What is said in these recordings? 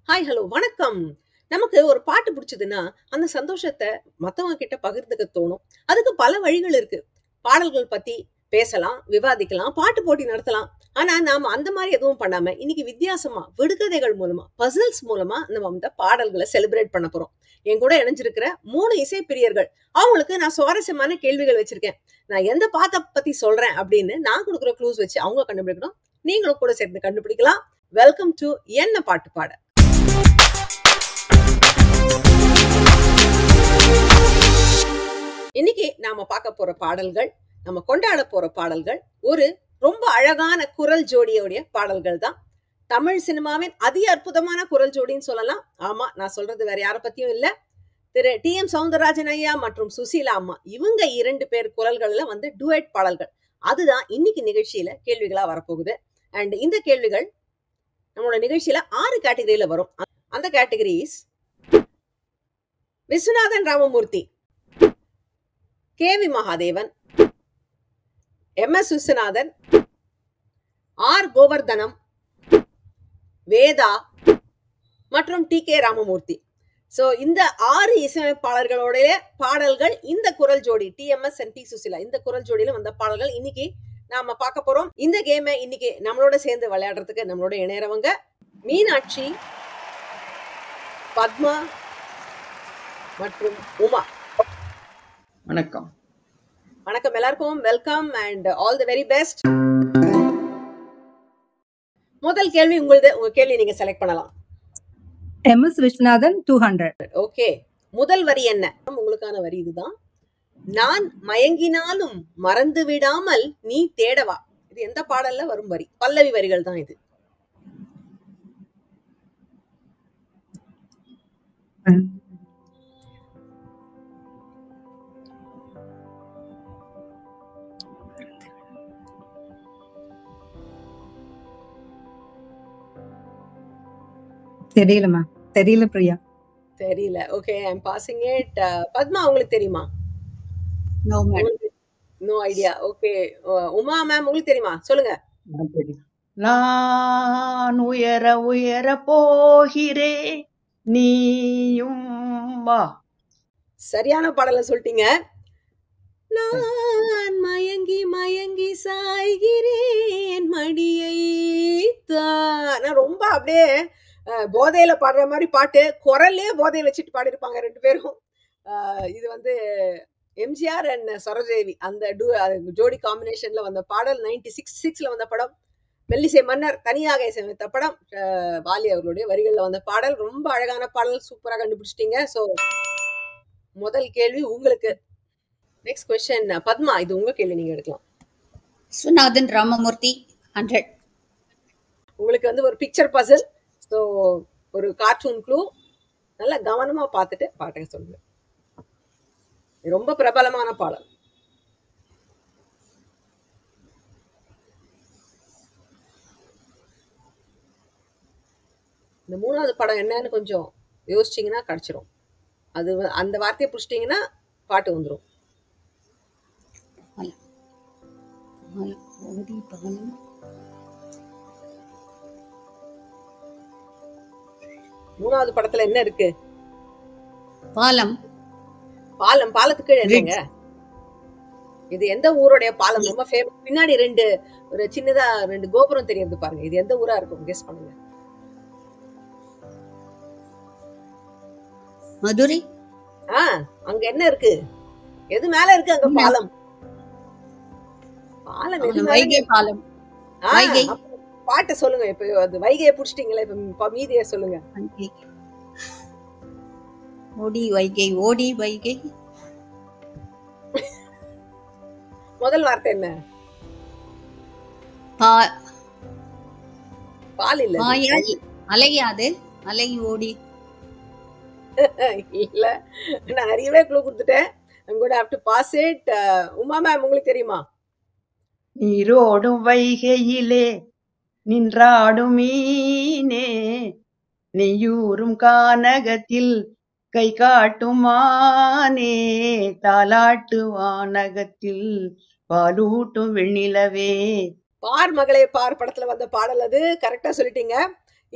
Hi, hello, வணக்கம். நமக்கு ஒரு பாட்டு பிடிச்சதுன்னா, அந்த சந்தோஷத்த மத்தவங்க கிட்ட பகிர்ந்துக்க தோணும். அதுக்கு பல வழிகள் இருக்கு. பாடல்கள் பத்தி பேசலாம், விவாதிக்கலாம், பாட்டு போட்டி நடத்தலாம். ஆனா, நாம அந்த மாரி எதுவும் பண்ணாம, இன்னைக்கு வித்தியாசமா விடுகதைகள் மூலமா, பசில்ஸ் மூலமா நம்ம இந்த பாடல்கள செலிப்ரேட் பண்ண போறோம். என் கூட இணைஞ்சிருக்கிற 3 இசை பிரியர்கள். அவங்களுக்கு நான் சுவாரஸ்யமான கேள்விகள் வச்சிருக்கேன். நான் எந்த பாட்ட பத்தி சொல்றேன் அப்படின்னு நான் குடுக்குற க்ளூஸ் வச்சு அவங்க கண்டுபிடிக்கணும். நீங்களும் கூட சேர்ந்து கண்டுபிடிக்கலாம். வெல்கம் டு என்ன பாட்டு பாட. இன்னைக்கு நாம பார்க்க போற பாடல்கள், நம்ம கொண்டாட போற பாடல்கள், ஒரு ரொம்ப அழகான குரல் ஜோடியோடைய பாடல்கள் தான். தமிழ் சினிமாவின் அதி அற்புதமான குரல் ஜோடின்னு சொல்லலாம். ஆமா, நான் சொல்றது வேற யார பத்தியும் இல்ல. திரு டி.எம். சௌந்தரராஜன் ஐயா மற்றும் சுசீலா அம்மா, இவங்க 2 பேர் குரல்கள்ல டூயட் பாடல்கள். அதுதான் இன்னைக்கு நிகழ்ச்சியில கேள்விகளா வரப்போகுது. அண்ட் இந்த கேள்விகள் நம்மளோட நிகழ்ச்சியில 6 கேட்டகரியில வரும். அந்த categories: Viswanathan Ramamurthy, K V. Mahadevan, M S. Viswanathan, R. Govardhanam, Veda மற்றும் டி.கே. ராமமூர்த்தி. சோ இந்த 6 இசையமைப்பாளர்களுடைய பாடல்கள் இந்த குரல் ஜோடி டி.எம்.எஸ். And D. சுசிலா, இந்த குரல் ஜோடியில வந்த பாடல்கள் இன்னைக்கு நாம பார்க்க போறோம். இந்த கேமை இன்னைக்கு நம்மளோட சேர்ந்து விளையாடுறதுக்கு நம்மளோட இணையறவங்க மீனாட்சி, பத்மா மற்றும் உமா. வணக்கம். வணக்கம் எல்லாருக்கும். Welcome and all the very best. முதல் கேள்வி உங்களுது. உங்க கேள்வி நீங்க செலக்ட் பண்ணலாம். எம்.எஸ். விஸ்வநாதன் 200. ஓகே, முதல் வரி என்ன? உங்களுக்கான வரி இதுதான். நான் மயங்கினாலும் மறந்து விடாமல் நீ தேடவா. இது எந்த பாடல்ல வரும் வரி? பல்லவி வரிகள் தான் இது. தெரியலமா, தெரியல பிரியா. தெரியல. Okay, I am passing it. Padma, உங்களுக்கு தெரியுமா? No ma'am. No idea. Okay, Uma ma'am, உங்களுக்கு தெரியுமா? சொல்லுங்க. நான் உயர உயர போகிறேன், நீயும் வா. சரியான பாடல சொல்லிட்டீங்க. நான் மயங்கி மயங்கி சாய்கிறேன் மடியை தான். ரொம்ப அப்படியே போதையில பாடுற மாதிரி பாட்டு. குரல்லே போதையை வச்சுட்டு பாடிருப்பாங்க 2 பேரும். இது எம்ஜிஆர் அண்ட் சரோஜதேவி அந்த ஜோடி காம்பினேஷன்ல வந்த பாடல். 96ல வந்த படம். மெல்லிசை மன்னர் தனியாக இசையமைத்த படம். வாலி அவர்களுடைய வரிகள்ல வந்த பாடல். ரொம்ப அழகான பாடல். சூப்பரா கண்டுபிடிச்சிட்டீங்க. சோ முதல் கேள்வி உங்களுக்கு. நெக்ஸ்ட் क्वेश्चन பத்மா, இது உங்க கேள்வி, நீங்க எடுக்கலாம். விஸ்வநாதன் ராமமூர்த்தி 100. உங்களுக்கு ஒரு பிக்சர் பசில். ஸோ ஒரு கார்ட்டூன் க்ளூ. நல்லா கவனமா பார்த்துட்டு பாட்டுங்க சொல்லுங்க. ரொம்ப பிரபலமான பாடல். இந்த 3வது படம் என்னன்னு கொஞ்சம் யோசிச்சீங்கன்னா கிடைச்சிரும். அது அந்த வார்த்தையை புடிச்சிட்டீங்கன்னா பாட்டு வந்துடும். மூணாவது படத்துல என்ன இருக்கு? பாலம். பாலம். பாலத்துக்கு என்னங்க? இது எந்த ஊருடைய பாலம்? ரொம்ப ஃபேமஸ். பின்னாடி ஒரு சின்னதா 2 கோபுரம் தெரியுது பாருங்க. இது எந்த ஊரா இருக்கும்? கெஸ் பண்ணுங்க. மதுரை. அங்க என்ன இருக்கு? எது மேல இருக்கு அங்க பாலம்? பாலம் எது? வைகை பாலம். வைகை. பாட்டு சொல்லுங்க. இப்ப அது வைகையை புடிச்சிட்டீங்களா? இப்ப மீதியை சொல்லுங்க. ஓடி வைகை, ஓடி வைகை. முதல் வார்த்தை என்ன? பால் இல்ல. அலையாது. அலை ஓடி. இல்ல, நான் நிறையவே க்ளூ கொடுத்துட்டேன். I'm going to have to pass it. Uma ma'am, உங்களுக்கு தெரியுமா? நீரோடும் வைகையிலே நின்றாடும் மீனே, நெய்யூரும் கானகத்தில் கை காட்டும் மானே, தாலாட்டு வானகத்தில் பாலூட்டும் வெண்ணிலவே. பார் மகளே பார் படத்துல வந்த பாடல் அது. கரெக்டா சொல்லிட்டீங்க.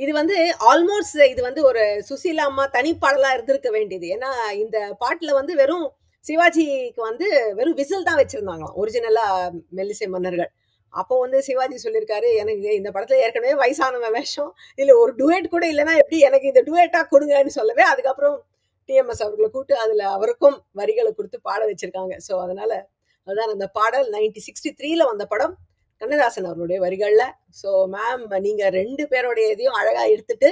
இது வந்து ஆல்மோஸ்ட் இது வந்து ஒரு சுசீலா அம்மா தனிப்பாடலா இருந்திருக்க வேண்டியது. ஏன்னா இந்த பாட்டுல வந்து வெறும் சிவாஜிக்கு வந்து வெறும் விசில் தான் வச்சிருந்தாங்களாம் ஒரிஜினலா மெல்லிசை மன்னர்கள். அப்போ வந்து சிவாஜி சொல்லியிருக்காரு, எனக்கு இந்த படத்துல ஏற்கனவே வயசானவன் வேஷம், இதுல ஒரு டுவேட் கூட இல்லைன்னா எப்படி, எனக்கு இந்த டுவேட்டா கொடுங்கன்னு சொல்லவே அதுக்கப்புறம் டிஎம்எஸ் அவர்களை கூப்பிட்டு அதுல அவருக்கும் வரிகளை கொடுத்து பாட வச்சிருக்காங்க. ஸோ அதனால அதுதான் அந்த பாடல் 1963ல வந்த படம், கண்ணதாசன் அவர்களுடைய வரிகள்ல. ஸோ மேம் நீங்க 2 பேருடைய இதையும் அழகா எடுத்துட்டு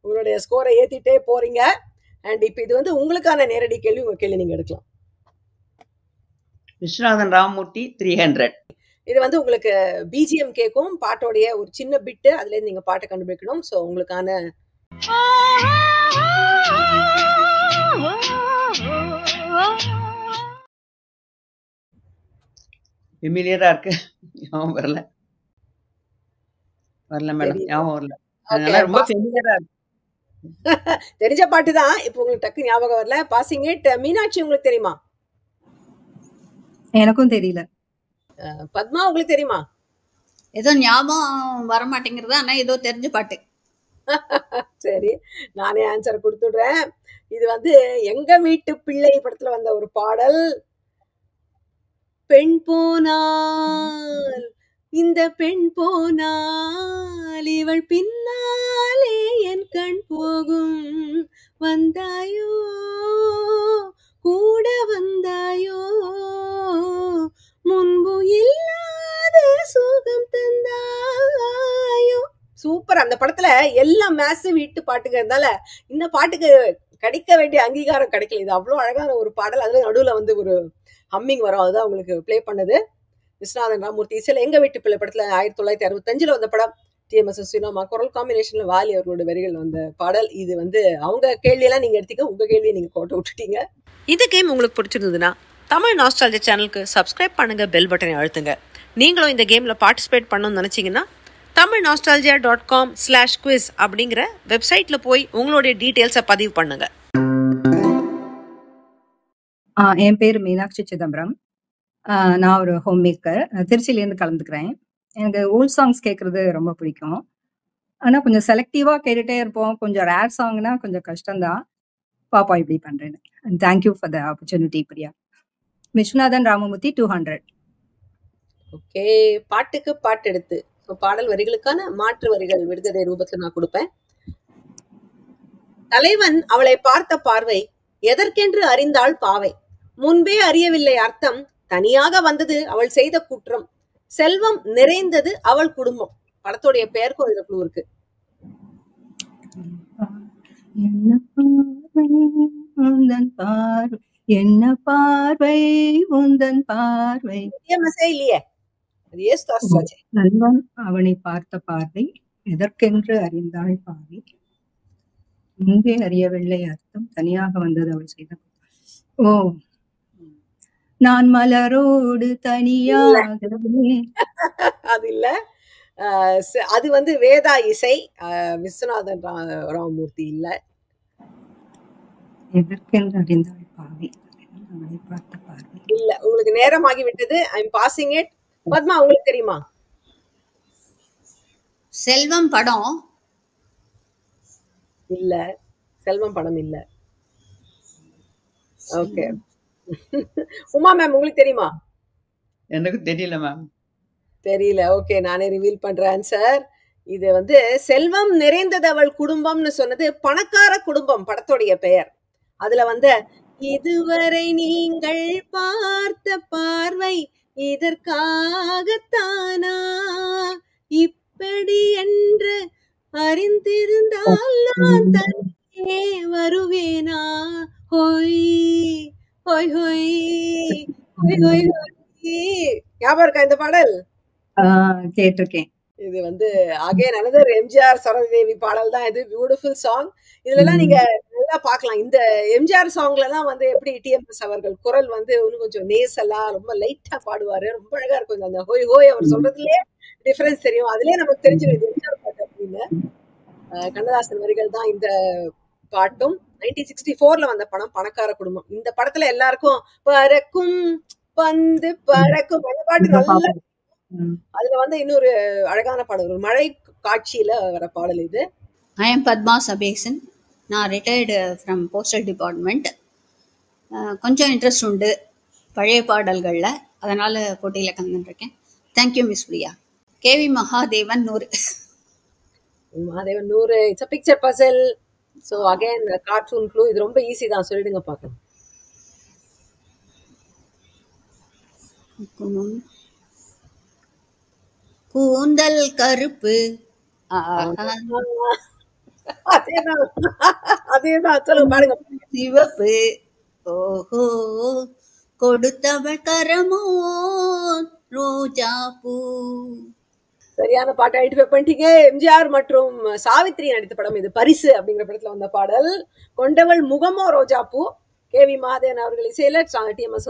உங்களுடைய ஸ்கோரை ஏத்திட்டே போறீங்க. அண்ட் இப்ப இது வந்து உங்களுக்கான நேரடி கேள்வி, உங்க கேள்வி நீங்க எடுக்கலாம். விஸ்வநாதன் ராமமூர்த்தி 300. இது வந்து உங்களுக்கு பிஜிஎம் கேக்கும், பாட்டோடைய ஒரு சின்ன பிட்டு, அதுல இருந்து நீங்க பாட்டை கண்டுபிடிக்கணும். ஸோ உங்களுக்கான ஃபெமிலியரா இருக்கு, ஞாபகம் வரல மேடம், ஞாபகம் வரல. அதனால ரொம்ப ஃபெமிலியரா இருக்கு. தெரிஞ்ச பாட்டு தான், இப்போ உங்களுக்கு டக்கு ஞாபகம் வரல. Passing it. மீனாட்சி உங்களுக்கு தெரியுமா? எனக்கும் தெரியல. பத்மா உங்களுக்கு தெரியுமா? ஏதோ ஞாபகம் வரமாட்டேங்கிறது, ஆனா ஏதோ தெரிஞ்ச பாட்டு. சரி, நானே ஆன்சர் கொடுத்துடுறேன். இது வந்து எங்க வீட்டு பிள்ளை படத்துல வந்த ஒரு பாடல். பெண் போனால் இந்த பெண் போனால் இவள் பின்னாலே என் கண் போகும், வந்தாயோ கூட வந்தாயோ, முன்பு இல்லாத சுகம் தந்தாயோ. சூப்பர். அந்த படத்துல எல்லாம் மேசிவ் ஹிட் பாட்டுங்க இருந்தால இந்த பாட்டுக்கு கிடைக்க வேண்டிய அங்கீகாரம் கிடைக்கல. இது அவ்வளவு அழகான ஒரு பாடல். அதுல நடுவுல வந்து ஒரு ஹம்மிங் வரும், அதுதான் உங்களுக்கு பிளே பண்ணது. விஸ்வநாதன் ராமமூர்த்தி இசையில எங்க வீட்டு பிள்ளை படத்துல 1965ல வந்த படம். டிஎம்எஸ் சுசீலா குரல் காம்பினேஷன்ல வாலி அவர்களோட வரிகள் வந்த பாடல். இது வந்து அவங்க கேள்வியெல்லாம் நீங்க எடுத்துக்க, உங்க கேள்வியை நீங்க கோட்டை விட்டுட்டீங்க. இந்த கேம் உங்களுக்கு பிடிச்சிருந்ததுன்னா தமிழ் நாஸ்டாலஜி சேனலுக்கு சப்ஸ்கிரைப் பண்ணுங்க, பெல் பட்டனை அழுத்துங்க. நீங்களும் இந்த கேம்ல பார்ட்டிசிபேட் பண்ணணும்னு நினைச்சீங்கன்னா tamilnostalgia.com/quiz அப்படிங்கிற வெப்சைட்ல போய் உங்களுடைய டீடைல்ஸை பதிவு பண்ணுங்க. என் பேர் மீனாட்சி சிதம்பரம். நான் ஒரு ஹோம் மேக்கர். திருச்சியிலேருந்து கலந்துக்கிறேன். எனக்கு ஓல்ட் சாங்ஸ் கேட்குறது ரொம்ப பிடிக்கும். ஆனால் கொஞ்சம் செலக்டிவாக கேட்டுகிட்டே இருப்போம். கொஞ்சம் ரேர் சாங்னா கொஞ்சம் கஷ்டம்தான். பாப்பா இப்படி பண்ணுறேன்னு. Thank you for the opportunity Priya. Viswanathan Ramamurthy 200. Okay, பாட்டுக்கு பாட்டு எடுத்து பாடல் வரிகளுக்கான மாற்று வரிகள் விடுதலை ரூபத்தில் நான் கொடுப்பேன். தலைவன் அவளை பார்த்த பார்வை எதற்கென்று அறிந்தாள் பாவை, முன்பே அறியவில்லை அர்த்தம், தனியாக வந்தது அவள் செய்த குற்றம், செல்வம் நிறைந்தது அவள் குடும்பம். படத்துடைய பெயருக்கும் இதுல குழு இருக்கு. என்ன பார்வை உந்தன் பார்வை இல்லையே, நண்பன் அவனை பார்த்த பார்வை எதற்கென்று அறிந்தாள் பாவை, முன்பே அறியவில்லை அர்த்தம், தனியாக வந்தது அவள் செய்த. ஓ, நான் மலரோடு தனியாக. அது இல்ல, அது வந்து வேதா இசை, விஸ்வநாதன் ராமமூர்த்தி இல்ல. எதற்கென்று அறிந்தாள் பாவை அவளை பார்த்த பார்வை இல்ல. உங்களுக்கு நேரம் ஆகிவிட்டது. I am passing it. Padma உங்களுக்கு தெரியுமா? செல்வம் படம் இல்ல, செல்வம் படம் இல்ல. ஓகே. உமா மேம் உங்களுக்கு தெரியுமா? எனக்கு தெரியல மேம். தெரியல. ஓகே, நானே ரிவீல் பண்றேன் ஆன்சர். இது வந்து செல்வம் நிறைந்தது அவள் குடும்பம்னு சொன்னது பணக்கார குடும்பம் படத்துடைய பெயர். அதுல வந்து இதுவரை நீங்கள் பார்த்த பார்வை இதற்காகத்தானா, இப்படி என்று அறிந்திருந்தால் நான் தனியே வருவேனா, ஹொய் ஹொய் ஹொய் ஹொய் ஹொய் ஹொய். ஞாபகம் இருக்கா இந்த பாடல்? கேட்டிருக்கேன். இது வந்து அகைன் another எம்ஜிஆர் சரோஜதேவி பாடல் தான். இது பியூட்டிஃபுல் சாங். இதுல எல்லாம் நீங்க நல்லா பார்க்கலாம். இந்த எம்ஜிஆர் சாங்ல எல்லாம் வந்து எப்படி டிஎம்எஸ் அவர்கள் குரல் வந்து இன்னும் கொஞ்சம் நேசலா ரொம்ப லைட்டா பாடுவாரு. ரொம்ப அழகா இருக்கும். அந்த ஹோய் ஹோய் அவர் சொல்றதுலயே டிஃபரன்ஸ் தெரியும். அதுலயே நமக்கு தெரிஞ்சிடும் எம்ஜிஆர் பாட்டு அப்படின்னு. கண்ணதாசன் வரிகள் தான் இந்த பாட்டும். 1964ல வந்த படம் பணக்கார குடும்பம். இந்த படத்துல எல்லாருக்கும் பறக்கும் பந்து பறக்கும் அந்த பாட்டு நல்லா. அதுல வந்து இன்னொரு அழகான பாடல், ஒரு மழை காட்சியில வர பாடல் இது. I am Padma Sabesan. நான் ரிட்டையர்டு ஃப்ரம் போஸ்டல் டிபார்ட்மெண்ட். கொஞ்சம் இன்ட்ரெஸ்ட் உண்டு பழைய பாடல்களில், அதனால் போட்டியில் கலந்துருக்கேன். Thank you miss Priya. K V Mahadevan 100. Mahadevan 100. It's a picture puzzle. So again cartoon clue. இது ரொம்ப ஈஸி தான், சொல்லிடுங்க பார்க்கலாம். கூந்தல் கருப்பு. அதேதான் சொல்லுங்க, பாருங்க. சிவப்பு. ஓஹோ கொடுத்தவள் கரமோ ரோஜா பூ. சரியான பாட்டை ஐடென்டிஃபை பண்ணிட்டீங்க. எம்ஜிஆர் மற்றும் சாவித்ரி நடித்த படம் இது. பரிசு அப்படிங்கிற படத்துல வந்த பாடல். கொண்டவள் முகமோ ரோஜா பூ. கேவி மகாதேவன் அவர்கள் இசையில டிஎம்எஸ்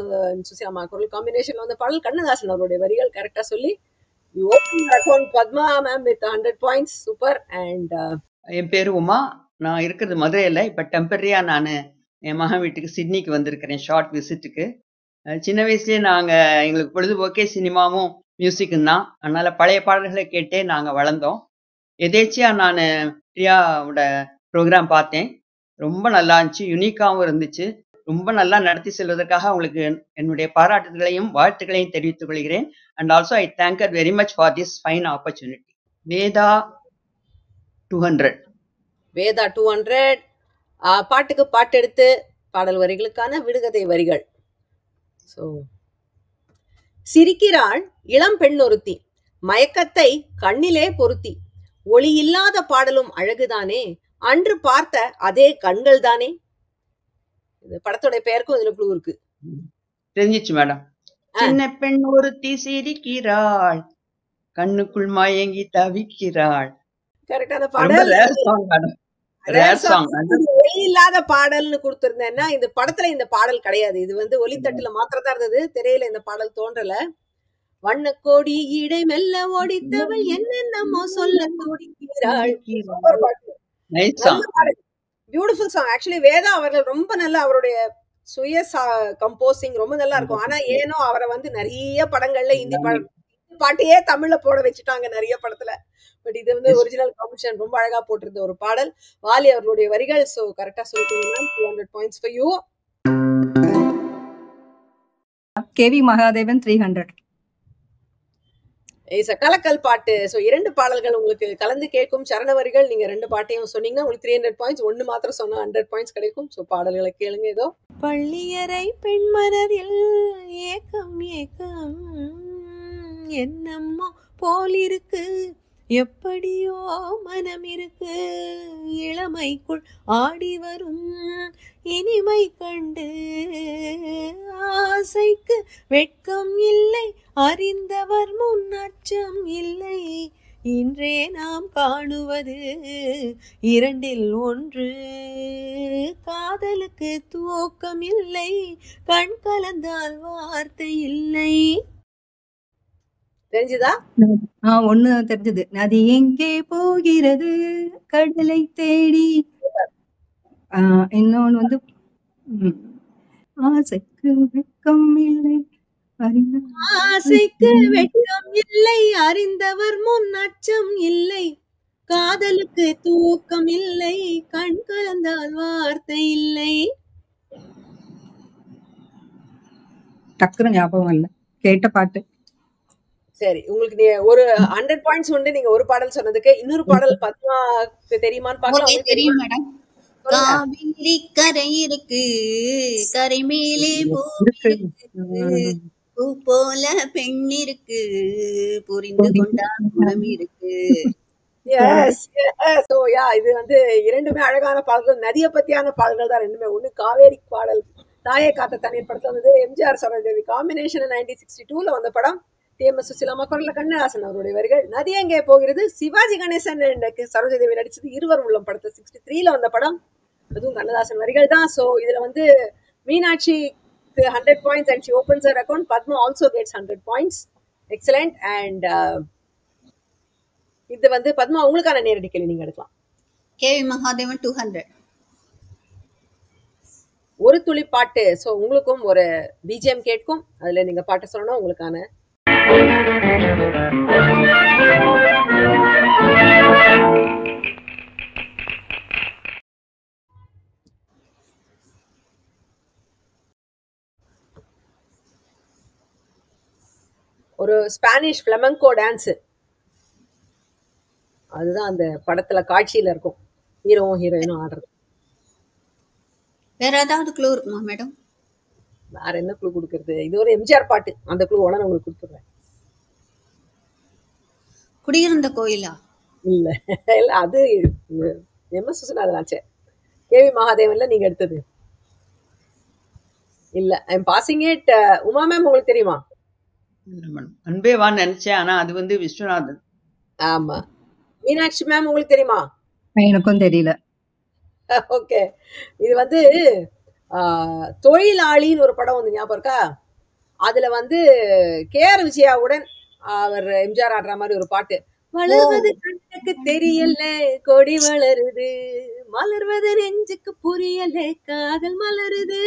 சுசிலாமா குரல் காம்பினேஷன்ல வந்த பாடல். கண்ணதாசன் அவருடைய வரிகள். கரெக்டா சொல்லி Padma ma'am with 100 points. Super. And என் பேரு உமா. நான் இருக்கிறது மதுரையில். இப்போ டெம்பரரியா நான் என் மகன் வீட்டுக்கு சிட்னிக்கு வந்திருக்கிறேன் ஷார்ட் விசிட்டுக்கு. சின்ன வயசுலேயே எங்களுக்கு பொழுதுபோக்கே சினிமாவும் மியூசிக்கும் தான். அதனால பழைய பாடல்களை கேட்டே நாங்கள் வளர்ந்தோம். எதேச்சியா நான் பிரியாவோட ப்ரோக்ராம் பார்த்தேன். ரொம்ப நல்லா இருந்துச்சு, யுனிக்காகவும் இருந்துச்சு. ரொம்ப நல்லா நடத்தி செல்வதற்காக அவங்களுக்கு என்னுடைய பாராட்டுகளையும் வாழ்த்துக்களையும் தெரிவித்துக் கொள்கிறேன். And also I thank her very much for this fine opportunity. Veda 200. Veda 200. பாட்டுக்கு பாட்டு எடுத்து பாடல் வரிகளுக்கான விடுகதை வரிகள். ஸோ சிரிக்கிறாள் இளம் பெண் ஒருத்தி, மயக்கத்தை கண்ணிலே பொருத்தி, ஒளி இல்லாத பாடலும் அழகுதானே, அன்று பார்த்த அதே கண்கள் தானே. இந்த படத்தோட பெயருக்கும் இதுல குழு இருக்கு. தெரிஞ்சிச்சு மேடம். சின்ன பெண் ஒருத்தி சிரிக்கிறாள், கண்ணுக்குள் மயங்கி தவிக்கிறாள். கரெக்டான பாடல். ஒலி இல்லாத பாடல்னு கொடுத்திருந்தேன்னா இந்த படத்துல இந்த பாடல் கிடையாது. இது வந்து ஒலித்தட்டுல மாத்திரதான் இருந்தது, திரையில இந்த பாடல் தோன்றல. வண்ணக்கோடி இடை மெல்ல ஓடித்தவள் என்னென்னமோ சொல்ல துடிக்கிறாள். Beautiful song. ஆக்சுவலி வேதா அவர்கள் ரொம்ப நல்லா, அவருடைய சுய கம்போசிங் ரொம்ப நல்லா இருக்கும். ஆனா ஏனோ அவரை வந்து நிறைய படங்கள்ல ஹிந்தி பாட்டையே தமிழ்ல போட வச்சுட்டாங்க நிறைய படத்துல. பட் இது வந்து ஒரிஜினல் காம்பினேஷன் ரொம்ப அழகா போட்டிருந்த ஒரு பாடல். வாலி அவர்களுடைய வரிகள். சோ கரெக்டா சொல்லிட்டீங்கன்னா 200 points for you. KV Mahadevan 300. Is a கலக்கல் பாட்டு. ஸோ 2 பாடல்கள் உங்களுக்கு கலந்து கேட்கும் சரண வரிகள். நீங்க 2 பாட்டையும் சொன்னீங்கன்னா உங்களுக்கு 300 பாயிண்ட்ஸ். 1 மாத்திரம் சொன்னா 100 பாயிண்ட்ஸ் கிடைக்கும். ஸோ பாடல்களை கேளுங்க. ஏதோ பள்ளியறை பெண் மனதில் ஏக்கம் ஏக்கம் என்னம்மோ போலிருக்கு, எப்படியோ மனம் இருக்கு, இளமைக்குள் ஆடி வரும் இனிமை கண்டு ஆசைக்கு வெட்கம் இல்லை, அறிந்தவர் முன் அச்சம் இல்லை, இன்றே நாம் காணுவது 2இல் 1, காதலுக்கு தூக்கம் இல்லை, கண் கலந்தால் வார்த்தை இல்லை. தெரிஞ்சுதா? ஒண்ணு தெரிஞ்சது. நதி எங்கே போகிறது கடலை தேடி. இன்னொன்னு வந்து ஆசைக்கு வெட்கம் இல்லை, ஆசைக்கு வெட்கம் இல்லை, அறிந்தவர் முன் அச்சம் இல்லை, காதலுக்கு தூக்கம் இல்லை, கண் கலந்தால் வார்த்தை இல்லை. டக்குனு ஞாபகம் இல்லை, கேட்ட பாட்டு. சரி, உங்களுக்கு ஒரு 100 பாயிண்ட்ஸ் உண்டு. நீங்க ஒரு பாடல் சொன்னதுக்கு. இன்னொரு பாடல் பத்மா தெரியுமான்னு பார்க்கலாம். தெரியும் மேடம். காவிரி கரை இருக்கு, கரை மேலே பூ இருக்கு, பூ போல பெண் இருக்கு, புரிந்து கொண்டா குணம் இருக்கு. இது வந்து 2மே அழகான பாடல்கள். நதியை பத்தியான பாடல்கள் தான் 2மே. ஒண்ணு காவேரி பாடல் தாயை காத்த தண்ணீர் படத்துல வந்து எம்ஜிஆர் சரோஜதேவி காம்பினேஷன் 1962ல வந்த படம். டிஎம்எஸ் சுசிலாமா குரல்ல கண்ணதாசன் அவருடைய வரிகள். நதி எங்கே போகிறது சிவாஜி கணேசன் சரோஜதேவி நடிச்சது இருவர் உள்ளம் படத்தை 63ல வந்த படம். அதுவும் கண்ணதாசன் வரிகள் தான். ஸோ இதுல வந்து Meenakshi 100 points and she opens her account. Padma also gets 100 points. Excellent. And இது வந்து பத்மா உங்களுக்கான நேரடி கேள்வி நீங்க எடுக்கலாம். கேவி மகாதேவன் 200. ஒரு துளி பாட்டு. ஸோ உங்களுக்கும் ஒரு பிஜிஎம் கேட்கும், அதுல நீங்க பாட்டு சொல்லணும். உங்களுக்கான ஒரு ஸ்பானிஷ் ஃப்ளமெங்கோ டான்ஸ், அதுதான் அந்த படத்துல காட்சியில இருக்கும், ஹீரோவும் ஹீரோயினும் ஆடுறது. வேற ஏதாவது க்ளூ இருக்குமா மேடம்? வேற என்ன க்ளூ கொடுக்கறது? இது ஒரு எம்ஜிஆர் பாட்டு, அந்த க்ளூ வேணா நான் உங்களுக்கு கொடுத்துடுறேன். குடியிருந்த கோயிலா? இல்ல இல்ல, அது எம்எஸ் விஸ்வநாதன் ஆச்சே. கேவி மகாதேவன்ல நீங்க எடுத்தது இல்ல. I'm passing it. Uma ma'am உங்களுக்கு தெரியுமா? இல்ல மேடம், அன்பே வான்னு நினைச்சேன், ஆனா அது வந்து விஸ்வநாதன். ஆமா. மீனாட்சி மேம் உங்களுக்கு தெரியுமா? எனக்கும் தெரியல. ஓகே. இது வந்து தொழிலாளின்னு ஒரு படம் வந்து ஞாபகம் இருக்கா? அதுல வந்து கேஆர் விஜயாவுடன் அவர் எம்ஜிஆர் ஆடுற மாதிரி ஒரு பாட்டு. வளர்வது கண்ணுக்கு தெரியல, கொடி வளருது, மலர்வது நெஞ்சுக்கு புரியல, காதல் மலருது.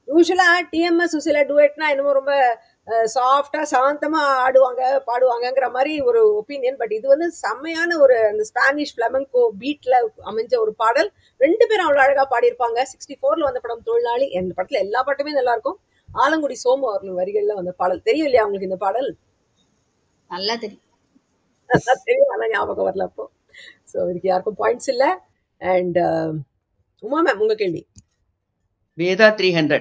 யூஸ்வலா டிஎம்எஸ் சுசிலா டுவெட்னா என்னமோ ரொம்ப சாஃப்டா சாந்தமா ஆடுவாங்க பாடுவாங்கங்கிற மாதிரி ஒரு ஒப்பீனியன். பட் இது வந்து செம்மையான ஒரு அந்த ஸ்பானிஷ் ஃப்ளமெங்கோ பீட்ல அமைஞ்ச ஒரு பாடல். ரெண்டு பேரும் அவ்வளவு அழகா பாடியிருப்பாங்க. 64ல வந்த படம் தொழிலாளி. இந்த படத்துல எல்லா பாட்டுமே நல்லா இருக்கும். ஆலங்குடி சோமு அவர்கள் வரிகள்ல வந்த பாடல். தெரியும் இல்லையா உங்களுக்கு இந்த பாடல்? நல்லா தெரியும். தெரியும், ஆனா ஞாபகம் வரல அப்போ. ஸோ இதுக்கு யாருக்கும் பாயிண்ட்ஸ் இல்லை. அண்ட் உமா மேம் உங்க கேள்வி. வேதா 300.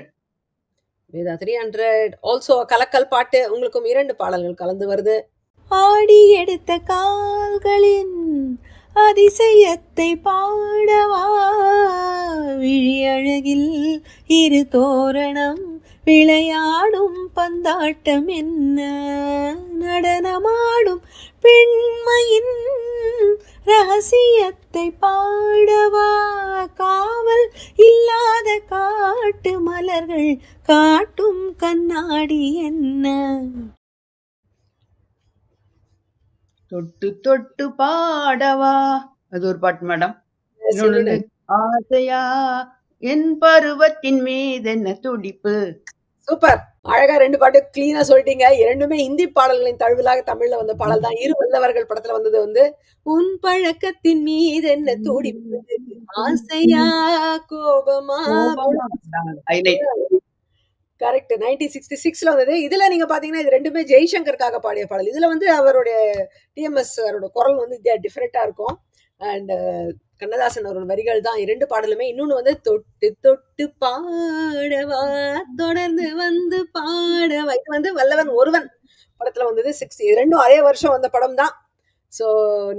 வேதா 300 ஆல்சோ கலக்கல் பாட்டு. உங்களுக்கும் 2 பாடல்கள் கலந்து வருது. ஆடி எடுத்த கால்களின் அதிசயத்தை பாடவா, விழி அழகில் இரு தோரணம் விளையாடும் பந்தாட்டம் என்ன, நடனமாடும் பெண்மையின் ரகசியத்தை பாடவா, காவல் இல்லாத காட்டு மலர்கள் காட்டும் கண்ணாடி என்ன. தொட்டு தொட்டு பாடவா, அது ஒரு பாட்டு மேடம். இன்னொன்னு வந்து ஆசையா என் பருவத்தின் மீது என்ன துடிப்பு. சூப்பர், அழகா 2 பாட்டு கிளீனா சொல்லிட்டீங்க. 2மே ஹிந்தி பாடல்களின் தழுவலாக தமிழ்ல வந்த பாடல் தான். இரு வல்லவர்கள் படத்துல வந்தது வந்து உன் பழக்கத்தின் மீது என்ன துடிப்பு, ஆசையா கோபமா. கரெக்ட், 1966ல வந்தது. இதுல நீங்க பாத்தீங்கன்னா இது 2மே ஜெய்சங்கருக்காக பாடிய பாடல். இதுல வந்து அவருடைய டிஎம்எஸ் அவரோட குரல் வந்து டிஃபரெண்டா இருக்கும். அண்ட் கண்ணதாசன் அவரோட வரிகள் தான் 2 பாடலுமே. இன்னொன்னு வந்து தொட்டு தொட்டு பாடவா, தொடர்ந்து வந்து பாடவா, இது வந்து வல்லவன் ஒருவன் படத்துல வந்தது. 60 2ம் அதே வருஷம் வந்த படம் தான். ஸோ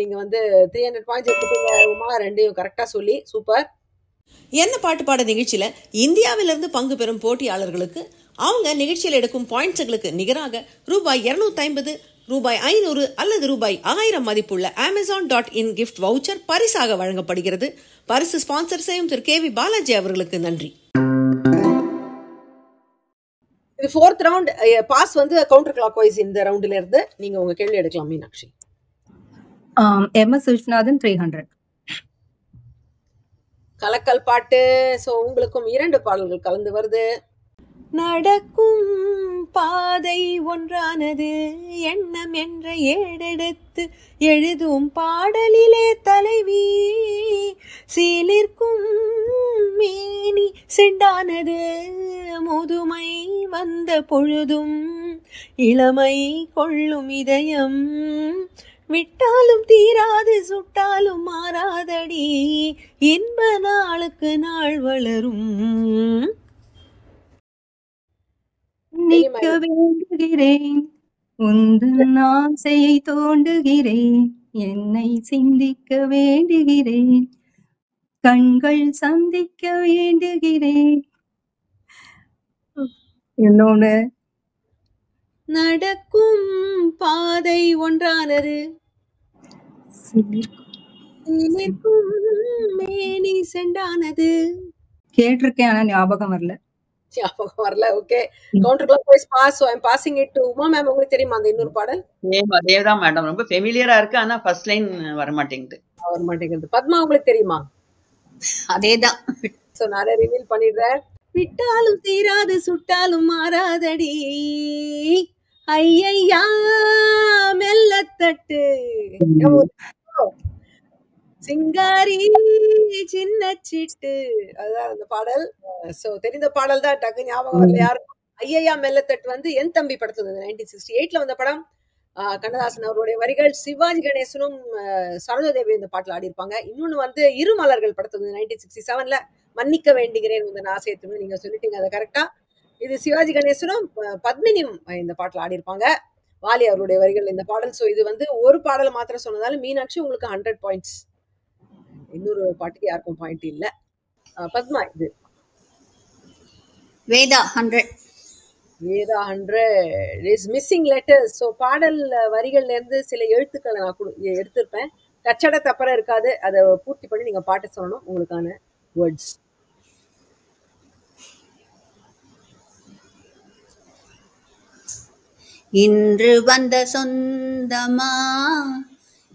நீங்க வந்து 300 பாயிண்ட்ஸ் எடுத்துட்டீங்க உமா, 2யும் கரெக்டா சொல்லி. சூப்பர். என்ன பாட்டு பாட நிகழ்ச்சியில இந்தியாவிலிருந்து பங்கு பெறும் போட்டியாளர்களுக்கு அவங்க நிகழ்ச்சியில் எடுக்கும் பாயிண்ட்ஸுகளுக்கு நிகராக ரூபாய் 250, ரூபாய் 500 அல்லது ரூபாய் 1000 மதிப்புள்ள Amazon.in கிஃப்ட் வவுச்சர் பரிசாக வழங்கப்படுகிறது. பரிசு ஸ்பான்சர் செய்யும் திரு கேவி பாலாஜி அவர்களுக்கு நன்றி. இது 4th ரவுண்ட். பாஸ் வந்து கவுண்டர் கிளாக் வைஸ் இந்த ரவுண்ட்ல இருந்து நீங்க உங்க கேள்வி எடுக்கலாம் மீனாட்சி. எம்எஸ் விஸ்வநாதன் 300. கலக்கல் பாட்டு. ஸோ உங்களுக்கும் 2 பாடல்கள் கலந்து வருது. நடக்கும் பாதை ஒன்றானது, எண்ணம் என்ற ஏடெடுத்து எழுதும் பாடலிலே தலைவி, சீலிற்கும் மேனி செண்டானது, முதுமை வந்த பொழுதும் இளமை கொள்ளும் இதயம், விட்டாலும் தீராது சுட்டாலும் மாறாதடி, இன்ப நாளுக்கு நாள் வளரும். நிற்க வேண்டுகிறேன், உந்தன் ஆசையை தோண்டுகிறேன், என்னை சிந்திக்க வேண்டுகிறேன், கண்கள் சந்திக்க வேண்டுகிறேன். இன்னொன்னு நடக்கும் பாதை ஒன்றானது, சிலிர்க்கும் மேனி செண்டானது. கேட்டிருக்கேன், ஆனா ஞாபகம் வரல. ஞாபகம் வரல. Okay, counter clockwise pass. So I am passing it to Uma ma'am. உங்களுக்கு தெரியுமா அந்த இன்னொரு பாடல்? அதேதான் மேடம், ரொம்ப ஃபெமிலியரா இருக்கு, ஆனா ஃபர்ஸ்ட் லைன் வர மாட்டேங்குது. பத்மா உங்களுக்கு தெரியுமா? அதேதான். சோ நான் ரிவீல் பண்ணிடுறேன். விட்டாலும் தீராது சுட்டாலும் மாறாதடி, ஐயா மெல்ல தட்டு. சிங்காரி சின்ன சிட்டு, அதுதான் அந்த பாடல். சோ தெரிந்த பாடல் தான், டக்கு ஞாபகம் வரல யாருக்கும். ஐயையா மெல்லத்தட்டு வந்து என் தம்பி படத்துல 1968ல வந்த படம். கண்ணதாசன் அவருடைய வரிகள், சிவாஜி கணேசனும் சரோஜாதேவி இந்த பாட்டுல ஆடி இருப்பாங்க. இன்னொன்னு வந்து இரு மலர்கள் படத்துல 1967ல மன்னிக்க வேண்டுகிறேன் உங்க ஆசையத்துன்னு நீங்க சொல்லிட்டீங்க, அதை கரெக்டா. இது சிவாஜி கணேசனும் பத்மினியும் இந்த பாட்டுல ஆடி இருப்பாங்க. வாலி அவருடைய வரிகள் இந்த பாடல். சோ இது வந்து ஒரு பாடலை மாத்திரம் சொன்னதால மீனாட்சி உங்களுக்கு 100 பாயிண்ட்ஸ். இன்னொரு பாட்டுக்கு யாருக்கும் பாயிண்ட் இல்ல. பத்மா இது Veda 100. Veda 100 is missing letters. So பாடல் வரிகள்ல இருந்து சில எழுத்துக்களை நான் எடுத்திருப்பேன். கச்சட தப்பற இருக்காது, அதை பூர்த்தி பண்ணி நீங்க பாட்டு சொல்லணும் உங்களுக்கான வேர்ட்ஸ். இன்று வந்த சொந்தமா,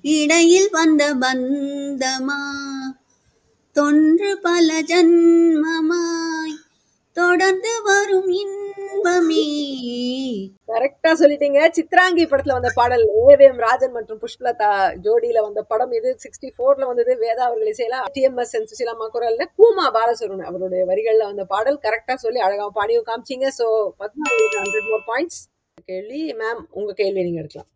இடையில் வந்த பந்தமா, தொன்று பல ஜன்மமாய் தொடர்ந்து வரும் இன்பமே. கரெக்டா சொல்லிட்டீங்க. சித்ராங்கி படத்துல வந்த பாடல், ஏவிஎம் ராஜன் மற்றும் புஷ்பலதா ஜோடியில வந்த படம் இது. 64ல வந்தது. வேதா அவர்கள் இசையில, டிஎம்எஸ் என் சுசிலாமா குரல்ல கூமா பாலசுரன் அவருடைய வரிகள்ல வந்த பாடல். கரெக்டா சொல்லி அழகா பாடியும் காமிச்சிங்க. So Padma 100 more points. கேள்வி மேம், உங்க கேள்வி நீங்க எடுக்கலாம்.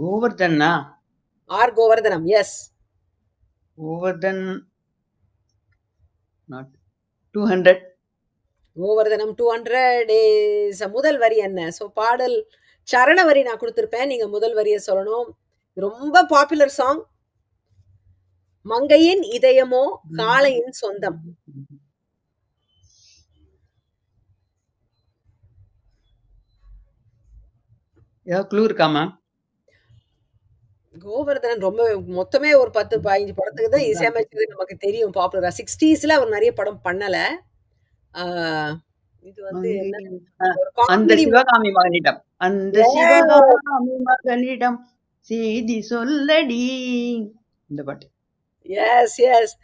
Govardhana? R Govardhanam, yes. Govardhan 200. Govardhanam 200 is முதல் வரி என்ன? ஸோ பாடல் சரண வரி நான் கொடுத்துருப்பேன், நீங்க முதல் வரியை சொல்லணும். ரொம்ப பாப்புலர் சாங். மங்கையின் இதயமோ காளையின் சொந்தம். ஏதாவது க்ளூ இருக்கா மேம்? கோவர்தனன் ரொம்ப மொத்தமே ஒரு 10-15 படத்துக்கு தான் இசையமைச்சது நமக்கு தெரியும் பாப்புலரா. 60ஸ்ல அவர் நிறைய படம் பண்ணல. இது வந்து அந்த சிவகாமி மகனிடம், அந்த சிவகாமி மகனிடம் செய்தி சொல்லடி, இந்த பாட்டு. Yes yes.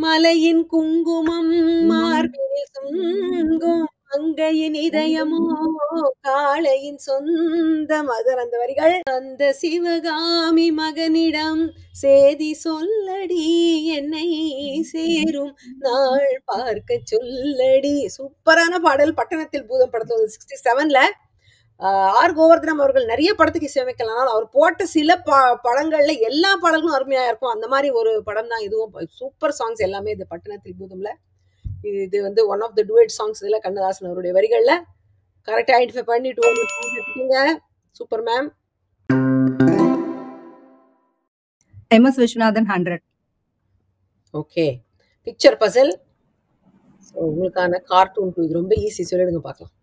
மலையின் குங்குமம் மார்பினில் சுங்கும், மங்கையின் இதயமோ காளையின் சொந்தம். அதர் அந்த வரிகள். அந்த சிவகாமி மகனிடம் சேதி சொல்லடி, என்னை சேரும் நாள் பார்க்க சொல்லடி. சூப்பரான பாடல். பட்டணத்தில் பூதம் படத்துல 67ல. ஆர் கோவர்தனம் அவர்கள் நிறைய படத்துக்கு இசையமைக்கலாம். அவர் போட்ட சில படங்கள்ல எல்லா பாடல்களும் அருமையா இருக்கும். அந்த மாதிரி ஒரு படம் தான் இதுவும். சூப்பர் சாங்ஸ் எல்லாமே இது பட்டணத்தில் பூதம்ல. இது வந்து one of the duet songs இதுல, கண்ணதாசன் அவருடைய வரிகள்ல. கரெக்டா ஐடென்டிஃபை பண்ணி 200 பாயிண்ட்ஸ் எடுத்துட்டீங்க. Super ma'am. MS Viswanathan 100. Okay. Picture puzzle. So உங்களுக்கான கார்ட்டூன் 2 இது ரொம்ப ஈஸி, சொல்லிடுங்க பார்க்கலாம்.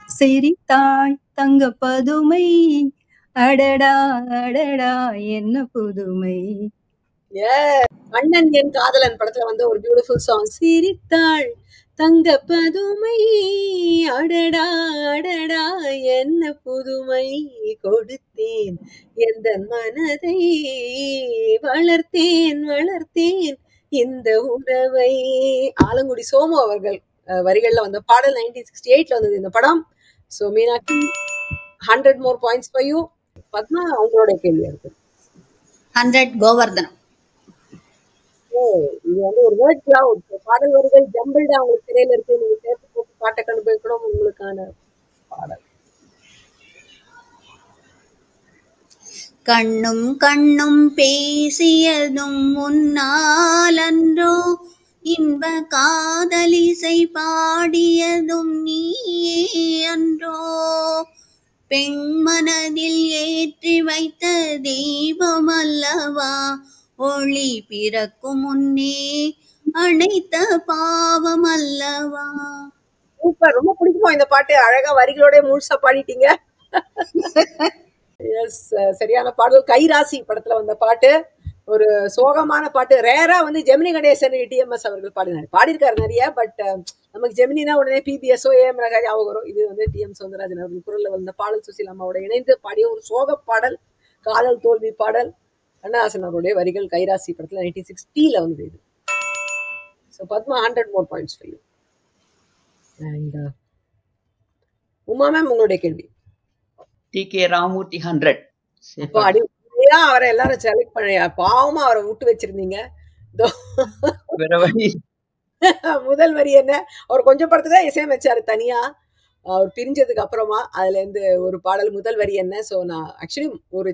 சிரித்தாய் தங்க பதுமை, அடடா அடடா என்ன புதுமை. அண்ணன் என் காதலன் படத்துல வந்து ஒரு பியூட்டிஃபுல் சாங். சிரித்தாள் தங்க பதுமை, அடடா அடடா என்ன புதுமை, கொடுத்தேன் எந்த மனதை, வளர்த்தேன் வளர்த்தேன் இந்த உறவை. ஆலங்குடி சோமு அவர்கள் வரிகள்ல வந்த பாடல். 1968ல வந்தது இந்த படம். So Meenakshi 100 more points for you. Padma அவங்களோட கேள்வி இருக்கு. 100 கோவர்தனம். இது வந்து ஒரு வேர்ட் கிளவுட். பாடல் வரிகள் ஜம்பிள்டா உங்களுக்கு திரையில இருக்கு, நீங்க சேர்த்து போட்டு பாட்டை கண்டுபிடிக்கணும். உங்களுக்கான பாடல். கண்ணும் கண்ணும் பேசியதும் முன்னாலன்றோ, இன்ப காதலிசை பாடியதும் நீயே அன்றோ, பெண்மனதில் ஏற்றி வைத்த தெய்வம் அல்லவா, ஒளி பிறக்கும் முன்னே அனைத்த பாவம் அல்லவா. சூப்பர், ரொம்ப பிடிக்குமா இந்த பாட்டு? அழகா வரிகளோட முழுசா பாடிட்டீங்க. எஸ், சரியான பாடல். கைராசி படத்துல வந்த பாட்டு. ஒரு சோகமான பாட்டு. ரேரா வந்து ஜெமினி கணேசன் டிஎம்எஸ் அவர்கள் பாடியிருக்காரு நிறைய. பட் நமக்கு ஜெமினினா உடனே பிபிஎஸ்ஓ ஏஎம் ராஜா ஞாபகம் வரும். இது வந்து டிஎம் சௌந்தரராஜன் அவர்கள் குரல்ல வந்த பாடல். சுசிலாமாவோட இணைந்து பாடிய ஒரு சோக பாடல், காதல் தோல்வி பாடல். கண்ணதாசன் அவருடைய வரிகள். கைராசி படத்துல 1960ல வந்து இது. So Padma 100 more points for you. And Uma ma'am உங்களுடைய கேள்வி. டி.கே. ராமமூர்த்தி 100 அப்போ அடிப்படையா அவரை எல்லாரும் செலக்ட் பண்ண பாவமா அவரை விட்டு வச்சிருந்தீங்க. வேற வழி. முதல் வரி என்ன, அவர் கொஞ்சம் படத்துக்கு தான் இசையமைச்சாரு தனியா, அவர் பிரிஞ்சதுக்கு அப்புறமா. அதுல இருந்து ஒரு பாடல் முதல் வரி என்ன. ஸோ நான் ஆக்சுவலி ஒரு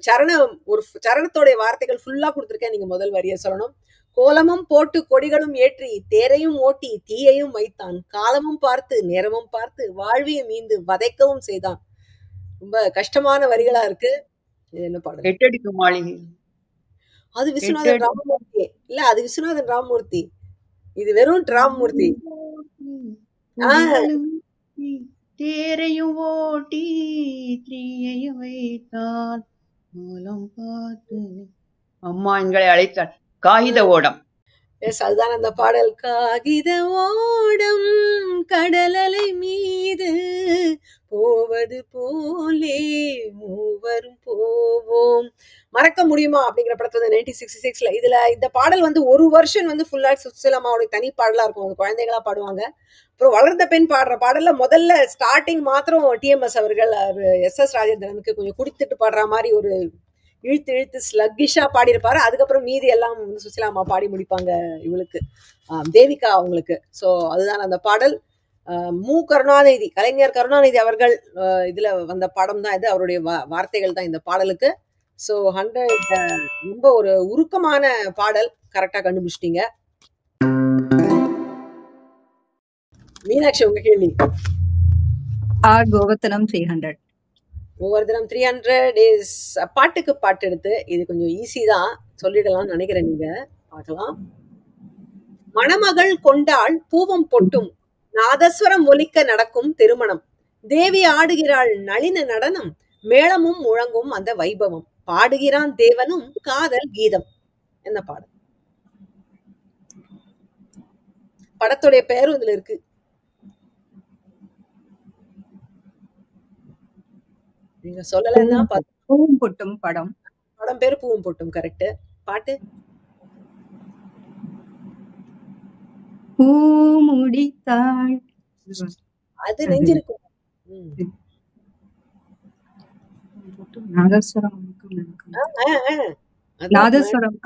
சரணத்தோடைய வார்த்தைகள் ஃபுல்லா கொடுத்துருக்கேன். நீங்க முதல் வரியை சொல்லணும். கோலமும் போட்டு கொடிகளும் ஏற்றி தேரையும் ஓட்டி தீயையும் வைத்தான், காலமும் பார்த்து நேரமும் பார்த்து வாழ்வியை மீந்து வதைக்கவும் செய்தான். ரொம்ப கஷ்டமான வரிகளா இருக்கு. இது என்ன பாடல்? எட்டடிக்கு மாளிகை. அது விஸ்வநாதன் ராமமூர்த்தி இல்ல, அது விஸ்வநாதன் ராமமூர்த்தி. இது வெறும் ராமமூர்த்தி. தேரையும் ஓட்டி தீயையும் வைத்தான், காலம் பார்த்து அம்மா எங்களை அழைத்தாள். காகித ஓடம். எஸ், அதுதான் அந்த பாடல். காகித ஓடம் கடலலை மீது போவது போலே மூவரும் போவோம். மறக்க முடியுமா அப்படிங்கிற படத்துல 1966ல. இதுல இந்த பாடல் வந்து ஒரு வருஷன் வந்து ஃபுல்லா சுசிலாமாவுடைய தனி பாடலா இருக்கும். அது குழந்தைகளா பாடுவாங்க. அப்புறம் வளர்ந்த பெண் பாடுற பாடல்ல முதல்ல ஸ்டார்டிங் மாத்திரம் டிஎம்எஸ் அவர்கள் எஸ்.எஸ். ராஜேந்திரனுக்கு கொஞ்சம் குடித்துட்டு பாடுற மாதிரி ஒரு இழுத்து ஸ்லக்கிஷா பாடியிருப்பாரு. அதுக்கப்புறம் மீதி எல்லாம் சுசிலாமா பாடி முடிப்பாங்க இவளுக்கு, தேவிகா அவங்களுக்கு. ஸோ அதுதான் அந்த பாடல். மு. கருணாநிதி, கலைஞர் கருணாநிதி அவர்கள் இதுல வந்த படம் தான் இது. அவருடைய வார்த்தைகள் தான் இந்த பாடலுக்கு. ஸோ 100 ரொம்ப ஒரு உருக்கமான பாடல். கரெக்டா கண்டுபிடிச்சிட்டீங்க. மீனாட்சி, உங்க கேள்வி. ஆர் கோவர்த்தனம் 300. கோவர்தனம் 300 இஸ் பாட்டுக்கு பாட்டு எடுத்து. இது கொஞ்சம் ஈஸி தான், சொல்லிடலாம்னு நினைக்கிறேன். நீங்க பார்க்கலாம். மணமகள் கொண்டாள் பூவம் பொட்டும், நாதஸ்வரம் ஒலிக்க நடக்கும் திருமணம், தேவி ஆடுகிறாள் நளின நடனம், மேளமும் முழங்கும் அந்த வைபவம், பாடுகிறான் தேவனும் காதல் கீதம். என்ன பாடல்? படத்துடைய பெயரும் இதுல இருக்கு. நீங்க சொல்லலன்னா பூவும் பொட்டும் படம். படம் பேரு பூவும் பொட்டும். கரெக்ட். பாட்டு பூ முடித்தாள். அது நெஞ்சிருக்கும். நாதஸ்வரம். நாதஸ்வரம்.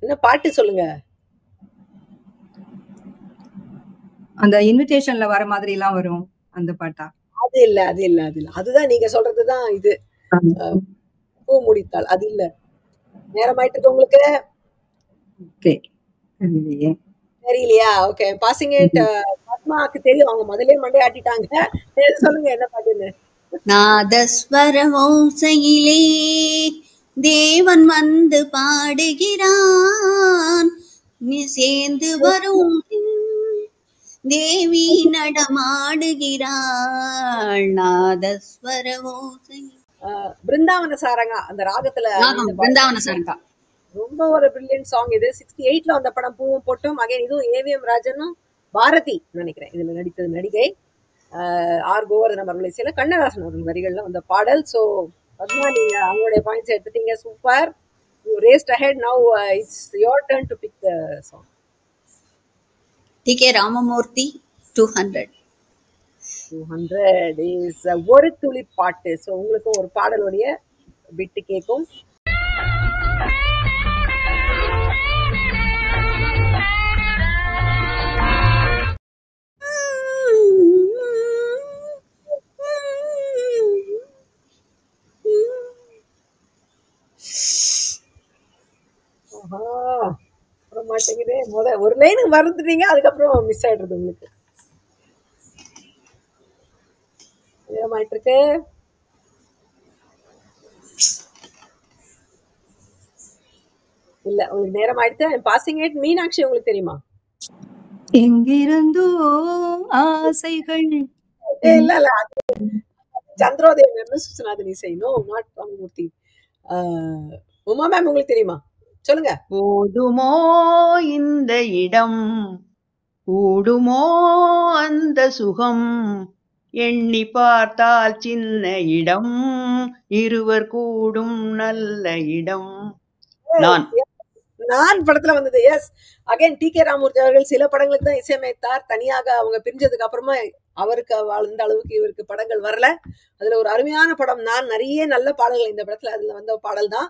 என்ன பாட்டு சொல்லுங்க. அந்த இன்விடேஷன்ல வர மாதிரி எல்லாம் வரும் அந்த பாட்டா? அது இல்ல, அது இல்ல, அது இல்ல. அதுதான் நீங்க சொல்றதுதான் இது. பூ முடித்தாள். அது இல்ல. நேரமாயிட்டு இருக்கு உங்களுக்கு. தெரியலையா? Okay, passing it. பத்மாக்கு தெரியும், அவங்க முதலே மண்டே ஆட்டிட்டாங்க. சொல்லுங்க என்ன பாட்டுன்னு. நாதஸ்வரம் ஓசையிலே தேவன் வந்து பாடுகிறான், நீ சேர்ந்து வரும் தேவி நடமாடுகிறாள், நாதஸ்வரம் ஓசை. பிருந்தாவன சாரங்கா அந்த ராகத்துல. பிருந்தாவன சாரங்கா ரொம்ப ஒரு பிரில்லியன்ட் சாங் இது. 68ல வந்த படம் பூவும் பொட்டும். அகைன் இதுவும் ஏவிஎம் ராஜனும் பாரதி நினைக்கிறேன் இதுல நடித்தது நடிகை. ஆர் கோவர்தனம் அவர்கள் இசையில கண்ணதாசன் அவர்கள் வரிகள்ல வந்த பாடல். ஸோ பத்மா, நீங்க அவங்களுடைய பாயிண்ட்ஸ் எடுத்துட்டீங்க. Super. You raced ahead. Now it's your turn to pick the song. T K. Ramamurthy 200. 200 இஸ் ஒரு துளி பாட்டு. ஸோ உங்களுக்கும் ஒரு பாடலுடைய பிட்டு கேட்கும். மாட்டேங்குதே. ஒரு லைனுக்கு மறந்துட்டீங்க, அதுக்கப்புறம் மிஸ் ஆயிடுறது உங்களுக்கு. நேரமாயிட்டு இருக்கு. இல்ல, உங்களுக்கு நேரம் ஆயிடுச்சு. Passing it. மீனாட்சி, உங்களுக்கு தெரியுமா? எங்கிருந்தோ ஆசைகள். இல்ல இல்ல, சந்திரோதயம் சுசநாதன் இசை. No, not Ramamurthy. Uma ma'am, உங்களுக்கு தெரியுமா? சொல்லுங்க. போதுமோ இந்த இடம், கூடுமோ அந்த சுகம், எண்ணி பார்த்தால் சின்ன இடம், இருவர் கூடும் நல்ல இடம். நான் படத்துல வந்தது. S, again DK. ராமமூர்த்தி அவர்கள் சில படங்களுக்கு தான் இசையமைத்தார். தனியாக அவங்க பிரிஞ்சதுக்கு அப்புறமா அவருக்கு வாழ்ந்த அளவுக்கு இவருக்கு படங்கள் வரல. அதுல ஒரு அருமையான படம் நான், நிறைய நல்ல பாடல்கள் இந்த படத்துல அதுல வந்த பாடல் தான்.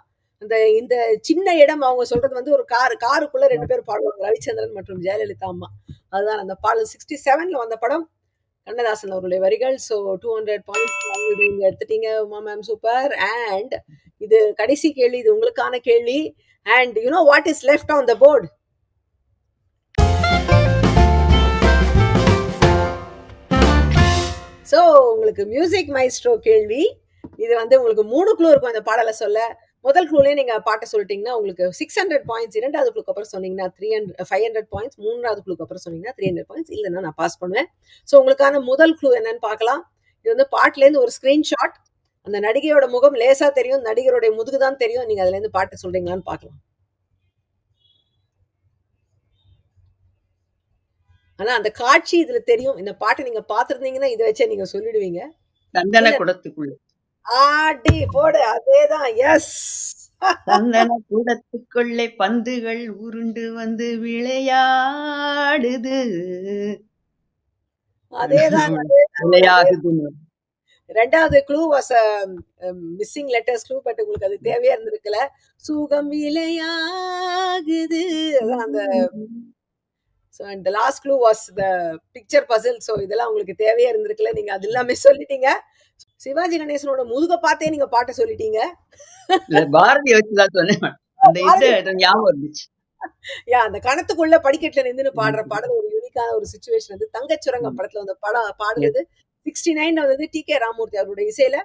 இந்த சின்ன இடம் அவங்க சொல்றது வந்து ஒரு காருக்குள்ள 2 பேர் பாடுவாங்க, ரவிச்சந்திரன் மற்றும் ஜெயலலிதா அம்மா. அதுதான் அந்த பாடல். 67ல வந்த படம், கண்ணதாசன் அவருடைய வரிகள். ஸோ 200 பாயிண்ட்ஸ் நீங்க எடுத்துட்டீங்க உமா மேம், சூப்பர். அண்ட் இது கடைசி கேள்வி, இது உங்களுக்கான கேள்வி. And you know what is left on the board? So உங்களுக்கு மியூசிக் மைஸ்ட்ரோ கேள்வி. இது வந்து உங்களுக்கு 3 க்ளூ இருக்கும் இந்த பாடலை சொல்ல. முதல் க்ளூலேயே நீங்க பாட்டை சொல்லிட்டீங்கன்னா உங்களுக்கு 600 பாயிண்ட்ஸ், 2வது க்ளூக்கு அப்புறம் சொன்னீங்கன்னா 500 பாயிண்ட்ஸ், 3வது க்ளூக்கு அப்புறம் சொன்னீங்கன்னா 300 பாயிண்ட்ஸ், இல்லைன்னா நான் பாஸ் பண்ணுவேன். ஸோ உங்களுக்கான முதல் க்ளூ என்னன்னு பார்க்கலாம். இது வந்து பாட்டுலேருந்து ஒரு ஸ்கிரீன்ஷாட். அந்த நடிகையோட முகம் லேசா தெரியும், நடிகருடைய முதுகு தான் தெரியும். நீங்க அதுல இருந்து பாட்டு சொல்றீங்களான்னு பார்க்கலாம். ஆனா அந்த காட்சி இதுல தெரியும். இந்த பாட்டை நீங்க பாத்துருந்தீங்கன்னா இதை வச்சே நீங்க சொல்லிடுவீங்க. சந்தன குடத்துக்குள்ள. ஆடி போடு, அதேதான். எஸ், சந்தன குடத்துக்குள்ளே பந்துகள் உருண்டு வந்து விளையாடுது. அதேதான். விளையாடுதுன்னு. 2வது clue was missing letters clue. But உங்களுக்கு அது தேவையா இருந்திருக்குல்ல. சுகம் விளையாகுது, அதான் அந்த. So and the last clue was the picture puzzle. So இதெல்லாம் உங்களுக்கு தேவையா இருந்திருக்குல்ல, நீங்க அது எல்லாமே சொல்லிட்டீங்க. சிவாஜி கணேசனோட முதுக பார்த்தே நீங்க பாட்டை சொல்லிட்டீங்க. பாரதி வச்சுதான் சொன்னேன். அந்த இது ஞாபகம் இருந்துச்சு. அந்த கணத்துக்குள்ள படிக்கட்டுல நின்று பாடுற பாடல் ஒரு யூனிக்கான ஒரு சிச்சுவேஷன். அது தங்கச்சுரங்கம் படத்துல வந்த பாடுறது 69 வந்து டி கே ராமூர்த்தி அவருடைய இசையில,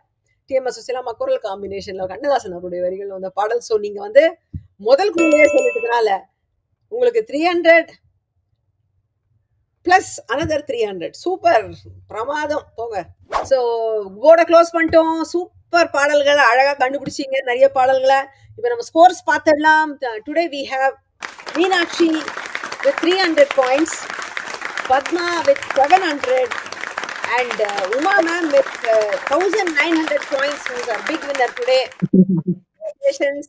டிஎம்எஸ் சுசீலாமா குரல் காம்பினேஷன்ல கண்ணதாசன் அவருடைய வரிகள் வந்த பாடல். ஸோ நீங்க வந்து முதல் குழுவே சொல்லிட்டதுனால உங்களுக்கு 300 பிளஸ் அனதர் 300. சூப்பர், பிரமாதம், போங்க. ஸோ போர்டை க்ளோஸ் பண்ணிட்டோம். சூப்பர் பாடல்களை அழகா கண்டுபிடிச்சிங்க, நிறைய பாடல்களை. இப்போ நம்ம ஸ்கோர்ஸ் பார்த்துடலாம். Today we have Meenakshi with 300 points, Padma with 700, and Uma ma'am with 1900 points, who is a big winner today. Congratulations.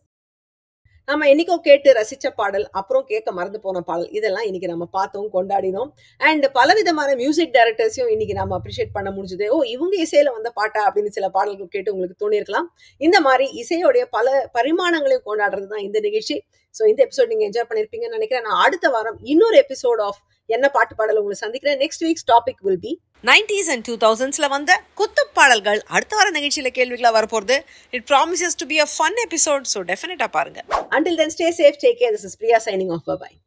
நம்ம இன்னைக்கோ கேட்டு ரசிச்ச பாடல், அப்புறம் கேட்க மறந்து போன பாடல், இதெல்லாம் இன்னைக்கு நம்ம பார்த்தோம், கொண்டாடினோம். அண்ட் பலவிதமான மியூசிக் டைரக்டர்ஸையும் இன்னைக்கு நம்ம அப்ரிஷியேட் பண்ண முடிஞ்சது. இவங்க இசையில வந்த பாட்டா அப்படின்னு சில பாடல்கள் கேட்டு உங்களுக்கு தோணிருக்கலாம். இந்த மாதிரி இசையோடைய பல பரிமாணங்களையும் கொண்டாடுறது தான் இந்த நிகழ்ச்சி. ஸோ இந்த எபிசோட் நீங்க என்ஜாய் பண்ணிருப்பீங்கன்னு நினைக்கிறேன். நான் அடுத்த வாரம் இன்னொரு எபிசோட் ஆஃப் என்ன பாட்டு பாடல் உங்களை சந்திக்கிறேன். Next weeks topic will be 90s and 2000sல வந்த குத்து பாடல்கள். அடுத்த வார நிகழ்ச்சியில கேள்விகளா வரப்போகுது. It promises to be a fun episode, so definitely பாருங்க. Until then, stay safe, take care. This is Priya signing off. Bye bye.